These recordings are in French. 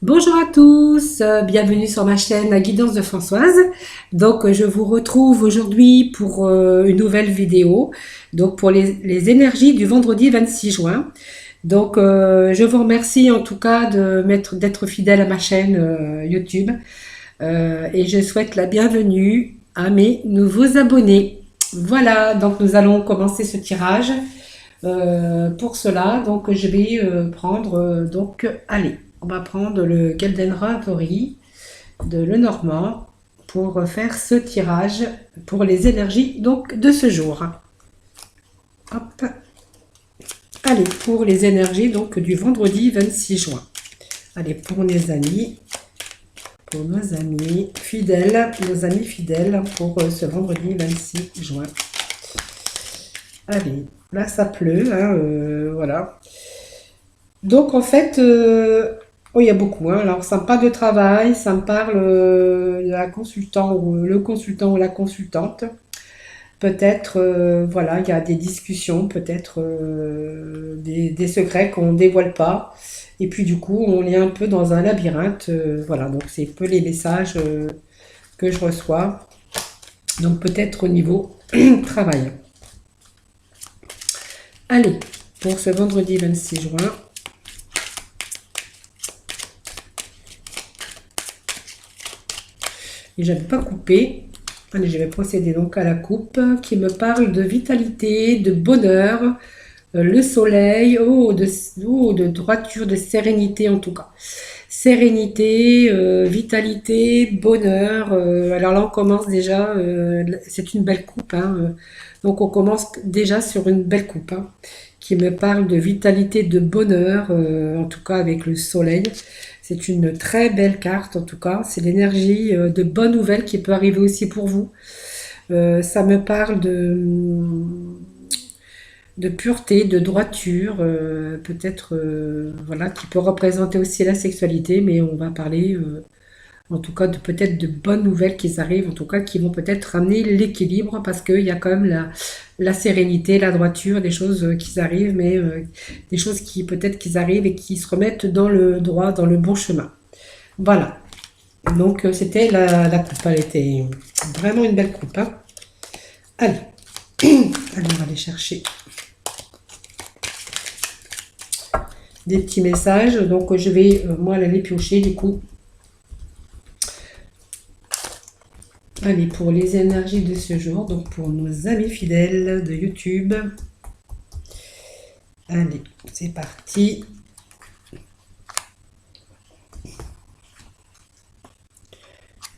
Bonjour à tous, bienvenue sur ma chaîne La Guidance de Françoise. Je vous retrouve aujourd'hui pour une nouvelle vidéo, donc pour les énergies du vendredi 26 juin. Je vous remercie en tout cas d'être fidèle à ma chaîne YouTube et je souhaite la bienvenue à mes nouveaux abonnés. Voilà, donc nous allons commencer ce tirage. Pour cela, je vais prendre, allez, on va prendre le Golden Ravelry de Lenormand pour faire ce tirage pour les énergies de ce jour. Hop. Allez, pour les énergies du vendredi 26 juin. Allez, pour nos amis fidèles pour ce vendredi 26 juin. Allez, là ça pleut, hein, voilà. Donc en fait, oh, il y a beaucoup, hein. Alors ça me parle de travail, ça me parle de la consultant ou le consultant ou la consultante. Peut-être, voilà, il y a des discussions, peut-être des secrets qu'on ne dévoile pas. Et puis du coup, on est un peu dans un labyrinthe. Voilà, donc c'est un peu les messages que je reçois. Donc peut-être au niveau travail. Allez, pour ce vendredi 26 juin. Et j'avais pas coupé. Allez, je vais procéder donc à la coupe qui me parle de vitalité, de bonheur, le soleil, de droiture, de sérénité en tout cas. Sérénité, vitalité, bonheur. Alors là, on commence déjà, c'est une belle coupe, hein, donc on commence déjà sur une belle coupe, hein, qui me parle de vitalité, de bonheur, en tout cas avec le soleil. C'est une très belle carte en tout cas. C'est l'énergie de bonnes nouvelles qui peut arriver aussi pour vous. Ça me parle de pureté, de droiture, peut-être voilà, qui peut représenter aussi la sexualité, mais on va parler en tout cas de peut-être de bonnes nouvelles qui arrivent, en tout cas qui vont peut-être ramener l'équilibre parce qu'il y a quand même la sérénité, la droiture, des choses qui arrivent, mais des choses qui peut-être qui arrivent et qui se remettent dans le droit, dans le bon chemin. Voilà. Donc c'était la coupe, elle était vraiment une belle coupe, hein. Allez, allez, on va aller chercher des petits messages. Donc je vais moi aller piocher du coup. Allez, pour les énergies de ce jour, donc pour nos amis fidèles de YouTube. Allez, c'est parti.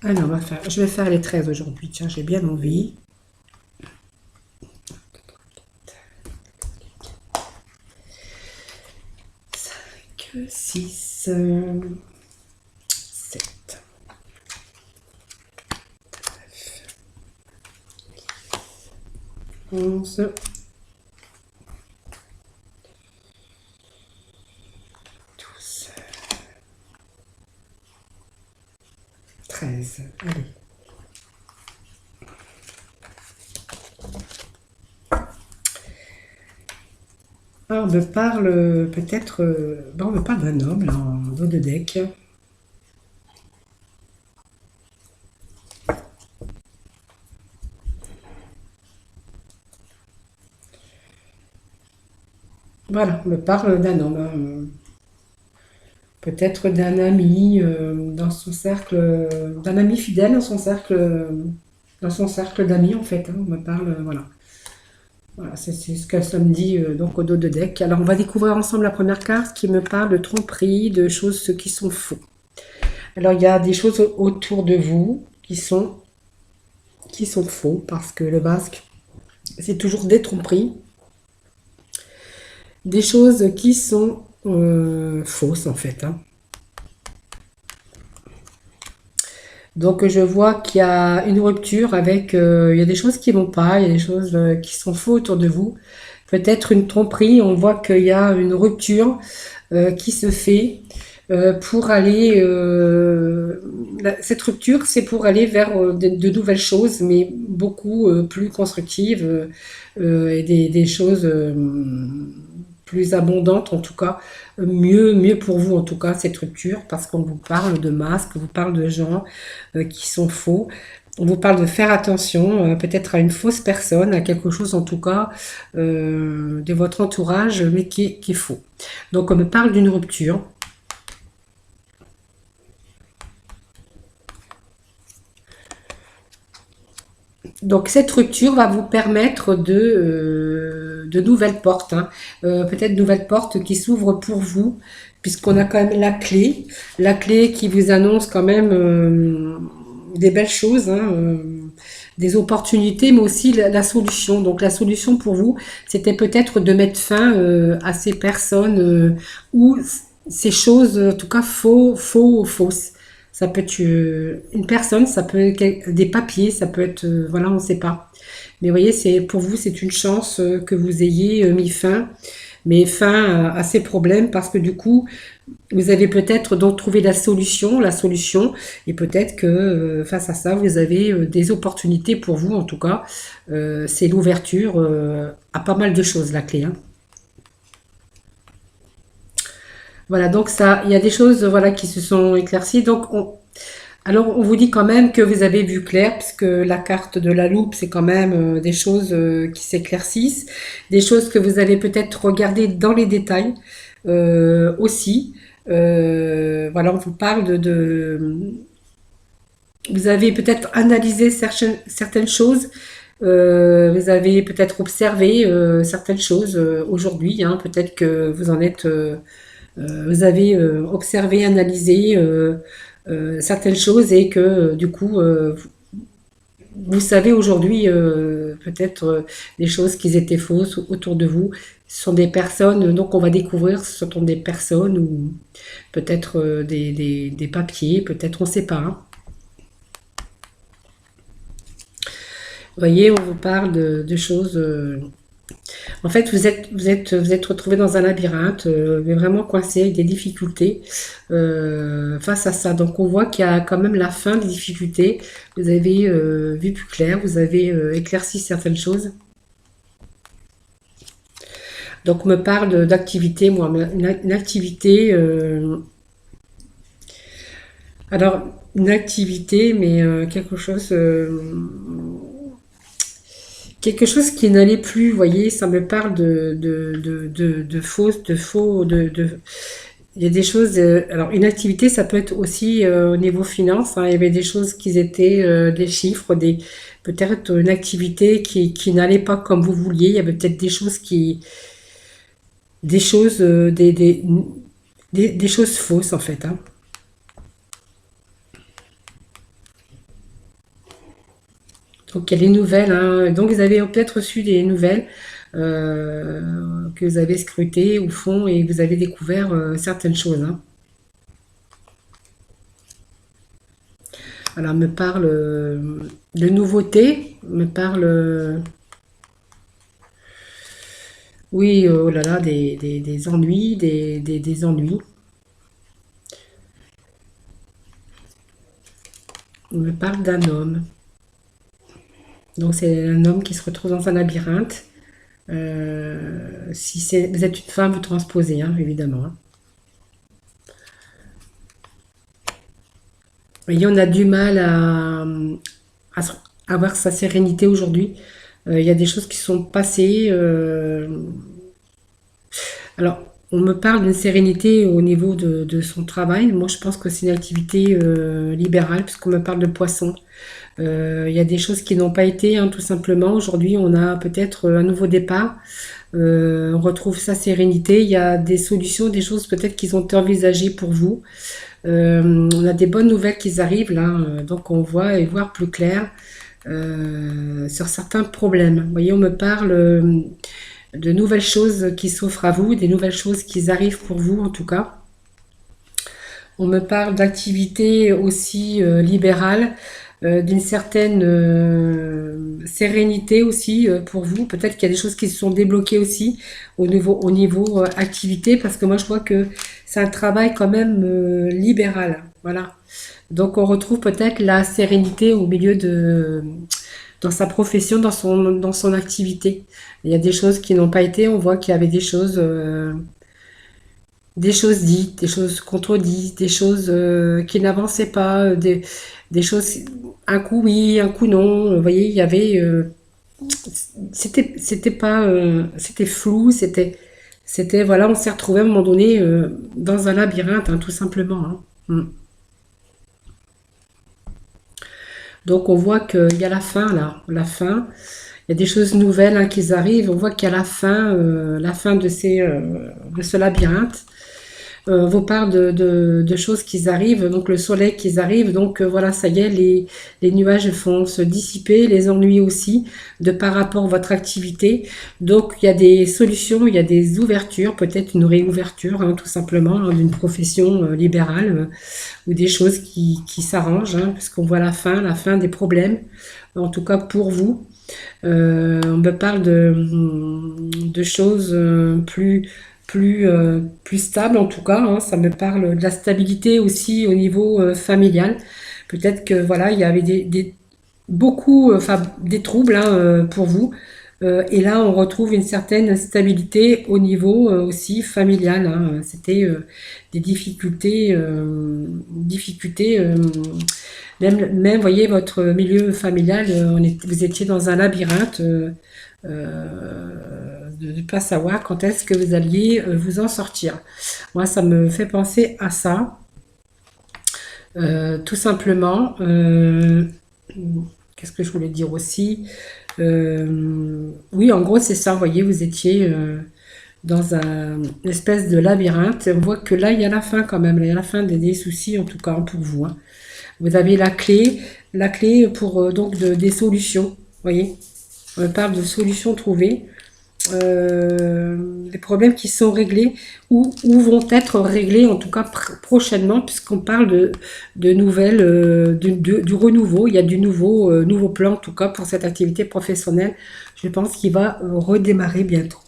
Alors, je vais faire les 13 aujourd'hui. Tiens, j'ai bien envie. 5, 6, 7, 11, 12, 13. Allez. Ah, on me parle peut-être... on me parle d'un homme là, en dos de deck. Voilà, on me parle d'un homme, hein. Peut-être d'un ami dans son cercle, d'un ami fidèle dans son cercle d'amis en fait, hein. On me parle, voilà. Voilà, c'est ce que ça me dit donc au dos de deck. Alors on va découvrir ensemble la première carte qui me parle de tromperie, de choses qui sont faux. Alors il y a des choses autour de vous qui sont faux parce que le masque c'est toujours des tromperies, des choses qui sont fausses en fait, hein. Donc je vois qu'il y a une rupture avec, il y a des choses qui vont pas, il y a des choses qui sont fausses autour de vous. Peut-être une tromperie, on voit qu'il y a une rupture qui se fait pour aller... cette rupture, c'est pour aller vers de nouvelles choses, mais beaucoup plus constructives et des choses plus abondante, en tout cas, mieux pour vous, en tout cas, cette rupture, parce qu'on vous parle de masques, on vous parle de gens qui sont faux, on vous parle de faire attention, peut-être à une fausse personne, à quelque chose, en tout cas, de votre entourage, mais qui est faux. Donc, on me parle d'une rupture. Donc cette rupture va vous permettre de nouvelles portes, hein. Peut-être de nouvelles portes qui s'ouvrent pour vous, puisqu'on a quand même la clé qui vous annonce quand même des belles choses, hein, des opportunités, mais aussi la solution. Donc la solution pour vous, c'était peut-être de mettre fin à ces personnes ou ces choses, en tout cas fausses. Ça peut être une personne, ça peut être des papiers, ça peut être, voilà, on ne sait pas. Mais vous voyez, c'est pour vous, c'est une chance que vous ayez mis fin, mais fin à ces problèmes, parce que du coup, vous avez peut-être donc trouvé la solution, et peut-être que face à ça, vous avez des opportunités pour vous, en tout cas. C'est l'ouverture à pas mal de choses, la clé, hein. Voilà, donc ça, il y a des choses, voilà, qui se sont éclaircies. Alors, on vous dit quand même que vous avez vu clair, puisque la carte de la loupe, c'est quand même des choses qui s'éclaircissent, des choses que vous avez peut-être regardées dans les détails aussi. Voilà, on vous parle vous avez peut-être analysé certaines choses, vous avez peut-être observé certaines choses aujourd'hui, hein, peut-être que vous en êtes, vous avez observé, analysé certaines choses et que du coup, vous savez aujourd'hui peut-être des choses qui étaient fausses autour de vous. Ce sont des personnes, donc on va découvrir, ce sont des personnes ou peut-être des papiers, peut-être on ne sait pas, hein. Vous voyez, on vous parle de choses. En fait, vous êtes retrouvé dans un labyrinthe, mais vraiment coincé avec des difficultés face à ça. Donc, on voit qu'il y a quand même la fin des difficultés. Vous avez vu plus clair, vous avez éclairci certaines choses. Donc, on me parle d'activité, moi, une activité. Alors, une activité, mais quelque chose qui n'allait plus, vous voyez, ça me parle de fausses, il y a des choses, alors une activité, ça peut être aussi au niveau finance, hein, il y avait des choses qui étaient des chiffres, peut-être une activité qui n'allait pas comme vous vouliez, il y avait peut-être des choses, des choses fausses en fait, hein. Donc il y a les nouvelles, hein. Donc vous avez peut-être reçu des nouvelles que vous avez scrutées au fond et vous avez découvert certaines choses, hein. Alors me parle de nouveautés, me parle oui, oh là là, des ennuis, des ennuis. On me parle d'un homme. Donc c'est un homme qui se retrouve dans un labyrinthe. Si vous êtes une femme, vous transposez, hein, évidemment, hein. Et on a du mal à avoir sa sérénité aujourd'hui. Il y a des choses qui sont passées. Alors, on me parle d'une sérénité au niveau de son travail. Moi, je pense que c'est une activité libérale, puisqu'on me parle de poisson. Il y a des choses qui n'ont pas été, hein, tout simplement. Aujourd'hui, on a peut-être un nouveau départ. On retrouve sa sérénité. Il y a des solutions, des choses peut-être qui ont été envisagées pour vous. On a des bonnes nouvelles qui arrivent là, donc on voit et voir plus clair sur certains problèmes. Vous voyez, on me parle de nouvelles choses qui s'offrent à vous, des nouvelles choses qui arrivent pour vous en tout cas. On me parle d'activités aussi libérales, d'une certaine sérénité aussi pour vous. Peut-être qu'il y a des choses qui se sont débloquées aussi au niveau activité, parce que moi je vois que c'est un travail quand même libéral. Voilà. Donc on retrouve peut-être la sérénité au milieu dans sa profession, dans son activité. Il y a des choses qui n'ont pas été, on voit qu'il y avait des choses dites, des choses contredites, des choses qui n'avançaient pas, des choses, un coup oui, un coup non. Vous voyez, il y avait, c'était pas, c'était flou, voilà, on s'est retrouvé à un moment donné dans un labyrinthe, hein, tout simplement. Hein. Mm. Donc on voit qu'il y a la fin là, la fin. Il y a des choses nouvelles hein, qui arrivent. On voit qu'il y a la fin de ce labyrinthe. On vous parle de choses qui arrivent, donc le soleil qui arrive, donc voilà, ça y est, les nuages vont se dissiper, les ennuis aussi, de par rapport à votre activité. Donc il y a des solutions, il y a des ouvertures, peut-être une réouverture, hein, tout simplement, hein, d'une profession libérale, ou des choses qui s'arrangent, hein, puisqu'on voit la fin des problèmes, en tout cas pour vous. On me parle de choses plus stable en tout cas, hein. Ça me parle de la stabilité aussi au niveau familial. Peut-être que voilà, il y avait beaucoup, enfin des troubles hein, pour vous. Et là, on retrouve une certaine stabilité au niveau aussi familial. Hein. C'était des difficultés même, voyez, votre milieu familial, vous étiez dans un labyrinthe. De ne pas savoir quand est-ce que vous alliez vous en sortir. Moi, ça me fait penser à ça, tout simplement. Qu'est-ce que je voulais dire aussi? Oui, en gros, c'est ça. Vous voyez, vous étiez dans une espèce de labyrinthe. On voit que là, il y a la fin quand même. Là, il y a la fin des soucis, en tout cas pour vous. Hein. Vous avez la clé pour donc des solutions. Vous voyez, on parle de solutions trouvées. Les problèmes qui sont réglés ou vont être réglés en tout cas prochainement, puisqu'on parle de nouvelles, du renouveau. Il y a du nouveau plan en tout cas pour cette activité professionnelle. Je pense qu'il va redémarrer bientôt.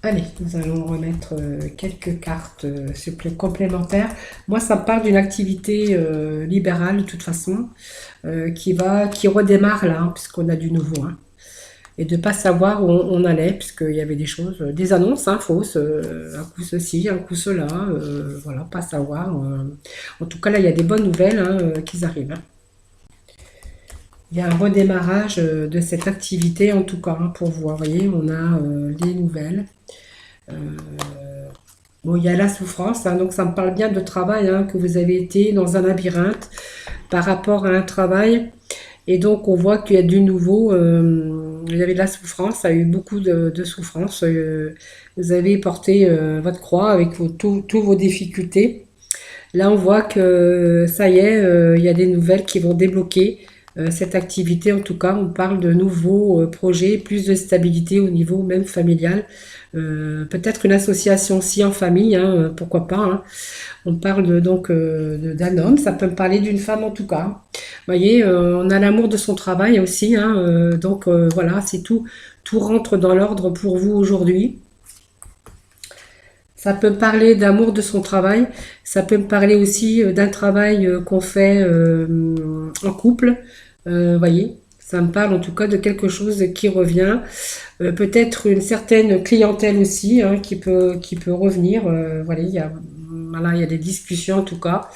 Allez, nous allons remettre quelques cartes complémentaires. Moi, ça me parle d'une activité libérale de toute façon, qui redémarre là, hein, puisqu'on a du nouveau. Hein. Et de ne pas savoir où on allait, puisqu'il y avait des choses, des annonces hein, fausses, un coup ceci, un coup cela, voilà, pas savoir. En tout cas, là, il y a des bonnes nouvelles hein, qui arrivent. Hein. Il y a un redémarrage de cette activité, en tout cas, hein, pour vous. Vous voyez, on a les nouvelles. Bon, il y a la souffrance, hein, donc ça me parle bien de travail, hein, que vous avez été dans un labyrinthe par rapport à un travail. Et donc, on voit qu'il y a du nouveau. Il y avait de la souffrance, ça a eu beaucoup de souffrance. Vous avez porté votre croix avec tous vos difficultés. Là, on voit que ça y est, il y a des nouvelles qui vont débloquer cette activité. En tout cas, on parle de nouveaux projets, plus de stabilité au niveau même familial. Peut-être une association aussi en famille, hein, pourquoi pas. Hein. On parle donc d'un homme, ça peut me parler d'une femme en tout cas. Vous voyez, on a l'amour de son travail aussi, hein, donc voilà, c'est tout rentre dans l'ordre pour vous aujourd'hui. Ça peut me parler d'amour de son travail, ça peut me parler aussi d'un travail qu'on fait en couple, voyez, ça me parle en tout cas de quelque chose qui revient, peut-être une certaine clientèle aussi hein, qui peut revenir, voilà, il y a des discussions en tout cas,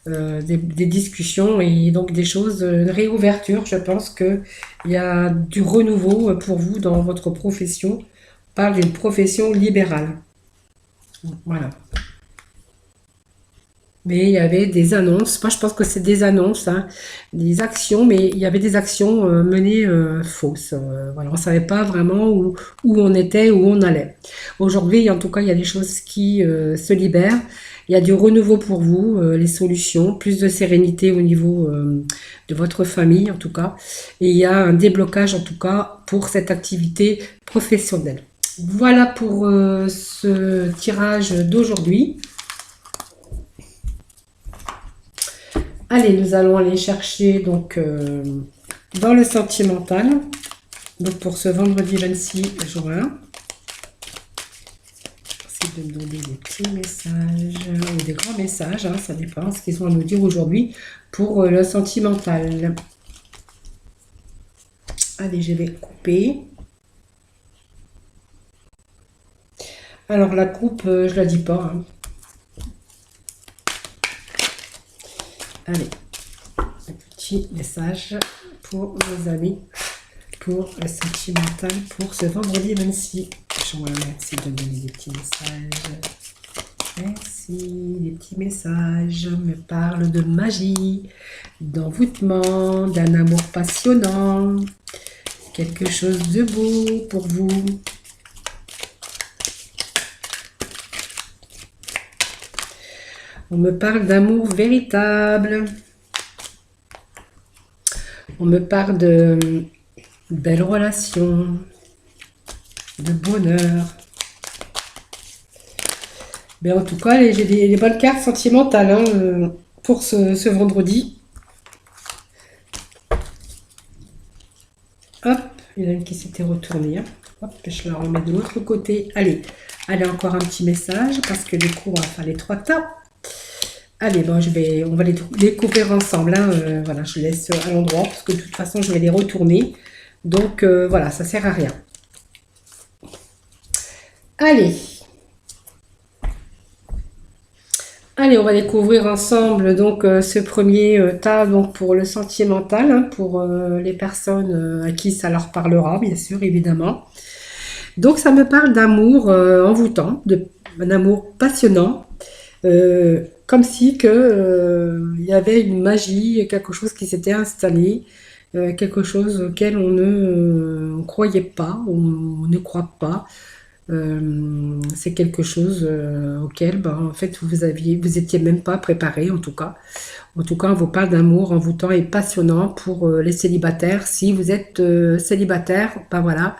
des discussions et donc des choses, une réouverture, je pense qu'il y a du renouveau pour vous dans votre profession, on parle d'une profession libérale. Voilà. Mais il y avait des annonces. Moi, je pense que c'est des annonces, hein, des actions, mais il y avait des actions menées fausses. Voilà, on ne savait pas vraiment où on était, où on allait. Aujourd'hui, en tout cas, il y a des choses qui se libèrent. Il y a du renouveau pour vous, les solutions, plus de sérénité au niveau de votre famille, en tout cas. Et il y a un déblocage, en tout cas, pour cette activité professionnelle. Voilà pour ce tirage d'aujourd'hui. Allez, nous allons aller chercher donc dans le sentimental. Donc pour ce vendredi 26 juin. S'il de me donner des petits messages ou des grands messages, hein, ça dépend ce qu'ils ont à nous dire aujourd'hui pour le sentimental. Allez, je vais couper. Alors la coupe, je la dis pas, hein. Allez, un petit message pour nos amis, pour le sentimental, pour ce vendredi 26 juin. Merci de me donner des petits messages. Merci, des petits messages me parlent de magie, d'envoûtement, d'un amour passionnant, quelque chose de beau pour vous. On me parle d'amour véritable. On me parle de belles relations, de bonheur. Mais en tout cas, j'ai des bonnes cartes sentimentales hein, pour ce vendredi. Hop, il y en a une qui s'était retournée. Hein. Hop, je la remets de l'autre côté. Allez, encore un petit message parce que du coup, on va faire les 3 tas. Allez, bon, on va les découper ensemble. Hein. Voilà, je laisse à l'endroit parce que de toute façon, je vais les retourner. Donc, voilà, ça sert à rien. Allez. Allez, on va découvrir ensemble donc ce premier tas donc pour le sentimental, hein, pour les personnes à qui ça leur parlera, bien sûr, évidemment. Donc, ça me parle d'amour envoûtant, d'un amour passionnant. Comme si il y avait une magie, quelque chose qui s'était installé, quelque chose auquel on ne croyait pas, on ne croit pas. C'est quelque chose auquel, en fait, vous étiez même pas préparé, en tout cas. En tout cas, on vous parle d'amour envoûtant et passionnant pour les célibataires. Si vous êtes célibataire, voilà,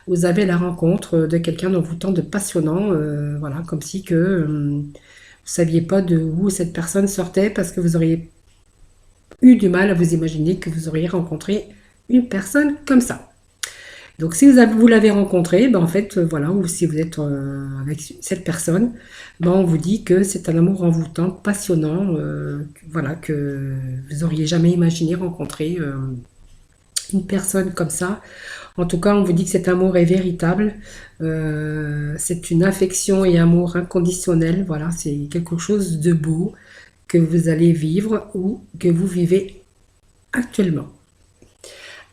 vous avez la rencontre de quelqu'un d'envoûtant, de passionnant, voilà, comme si vous saviez pas de où cette personne sortait parce que vous auriez eu du mal à vous imaginer que vous auriez rencontré une personne comme ça. Donc si vous l'avez rencontré, en fait, voilà, ou si vous êtes avec cette personne, on vous dit que c'est un amour envoûtant, passionnant, voilà, que vous auriez jamais imaginé rencontrer une personne comme ça. En tout cas, on vous dit que cet amour est véritable. C'est une affection et amour inconditionnel. Voilà, c'est quelque chose de beau que vous allez vivre ou que vous vivez actuellement.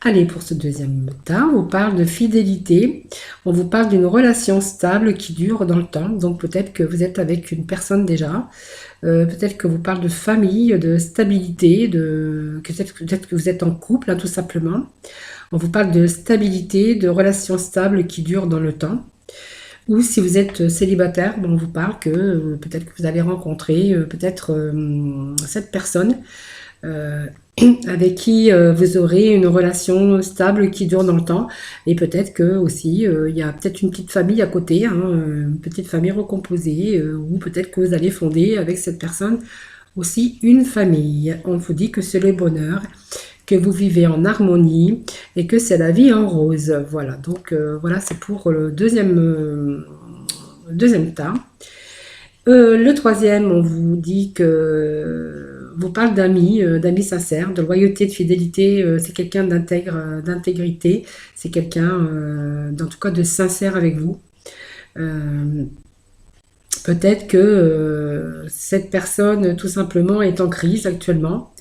Allez, pour ce deuxième tas, on vous parle de fidélité. On vous parle d'une relation stable qui dure dans le temps. Donc peut-être que vous êtes avec une personne déjà. Peut-être que vous parlez de famille, de stabilité, peut-être que vous êtes en couple, hein, tout simplement. On vous parle de stabilité, de relations stables qui durent dans le temps. Ou si vous êtes célibataire, on vous parle que peut-être que vous allez rencontrer cette personne avec qui vous aurez une relation stable qui dure dans le temps. Et peut-être que aussi il y a peut-être une petite famille à côté, hein, une petite famille recomposée, ou peut-être que vous allez fonder avec cette personne aussi une famille. On vous dit que c'est le bonheur, que vous vivez en harmonie et que c'est la vie en rose. Voilà, donc voilà, c'est pour le deuxième tas. Le troisième, on vous dit que vous parle d'amis, d'amis sincères, de loyauté, de fidélité. C'est quelqu'un d'intégrité, c'est quelqu'un, en tout cas, de sincère avec vous. Peut-être que cette personne, tout simplement, est en crise actuellement.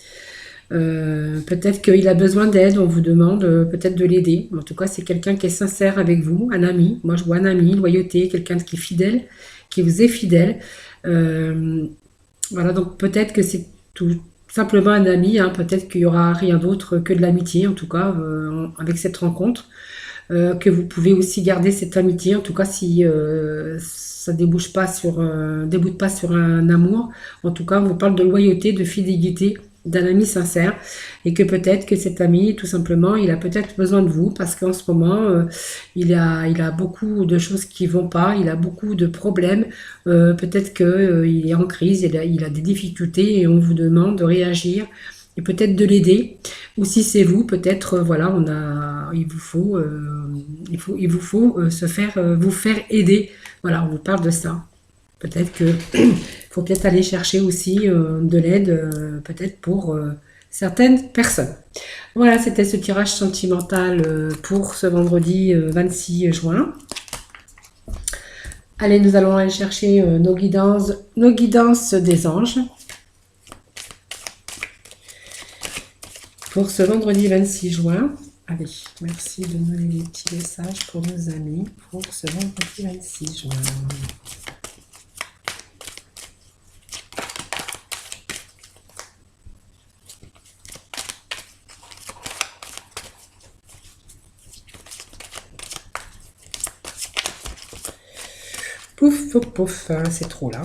Peut-être qu'il a besoin d'aide, on vous demande peut-être de l'aider. En tout cas, c'est quelqu'un qui est sincère avec vous, un ami. Moi, je vois un ami, loyauté, quelqu'un qui est fidèle, qui vous est fidèle. Voilà, donc peut-être que c'est tout simplement un ami, hein. Peut-être qu'il n'y aura rien d'autre que de l'amitié, en tout cas, avec cette rencontre. Que vous pouvez aussi garder cette amitié, en tout cas si ça débouche pas débute pas sur un amour. En tout cas, on vous parle de loyauté, de fidélité, d'un ami sincère, et que peut-être que cet ami, tout simplement, il a peut-être besoin de vous parce qu'en ce moment, il a beaucoup de choses qui vont pas, il a beaucoup de problèmes, peut-être qu'il est en crise, il a des difficultés et on vous demande de réagir et peut-être de l'aider. Ou si c'est vous, peut-être, voilà, il vous faut se faire, vous faire aider. Voilà, on vous parle de ça. Peut-être que faut peut-être aller chercher aussi de l'aide, peut-être pour certaines personnes. Voilà, c'était ce tirage sentimental pour ce vendredi 26 juin. Allez, nous allons aller chercher nos guidances des anges. Pour ce vendredi 26 juin. Allez, merci de me donner des petits messages pour nos amis pour ce vendredi 26 juin. Pouf, pouf, pouf, c'est trop là.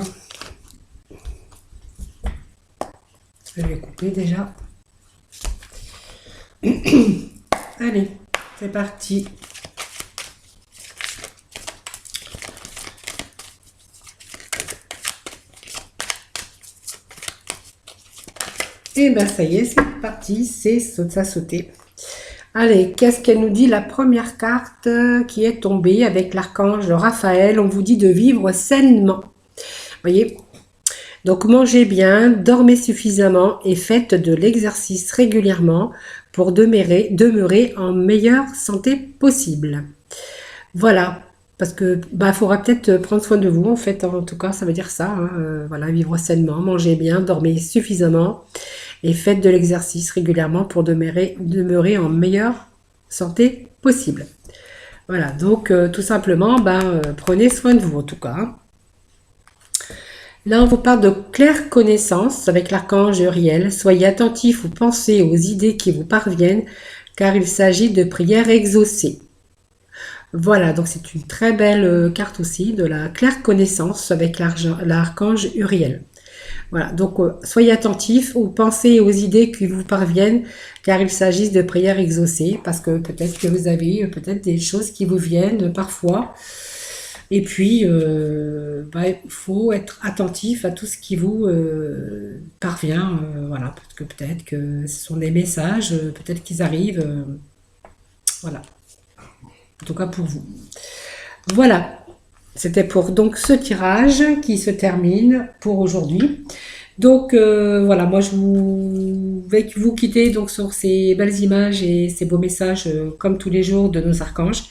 Je vais couper déjà. Allez, c'est parti. Et ben ça y est, c'est parti, ça a sauté. Allez, qu'est-ce qu'elle nous dit? La première carte qui est tombée avec l'archange Raphaël, on vous dit de vivre sainement. Voyez? Donc mangez bien, dormez suffisamment et faites de l'exercice régulièrement pour demeurer en meilleure santé possible. Voilà, parce que bah faudra peut-être prendre soin de vous en fait, en tout cas ça veut dire ça, hein, voilà, vivre sainement, mangez bien, dormez suffisamment et faites de l'exercice régulièrement pour demeurer en meilleure santé possible. Voilà, donc tout simplement, prenez soin de vous en tout cas. Hein. Là, on vous parle de claire connaissance avec l'archange Uriel. Soyez attentifs aux pensées, aux idées qui vous parviennent, car il s'agit de prières exaucées. Voilà, donc c'est une très belle carte aussi de la claire connaissance avec l'archange Uriel. Voilà, donc soyez attentifs aux pensées et aux idées qui vous parviennent, car il s'agit de prières exaucées, parce que peut-être que vous avez peut-être des choses qui vous viennent parfois. Et puis, il faut être attentif à tout ce qui vous parvient. Voilà, parce que peut-être que ce sont des messages, peut-être qu'ils arrivent. Voilà, en tout cas pour vous. Voilà, c'était pour donc ce tirage qui se termine pour aujourd'hui. Donc voilà, moi je vais vous quitter donc sur ces belles images et ces beaux messages comme tous les jours de nos archanges.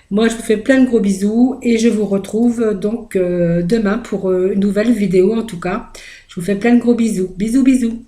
Moi, je vous fais plein de gros bisous et je vous retrouve donc demain pour une nouvelle vidéo en tout cas. Je vous fais plein de gros bisous. Bisous, bisous.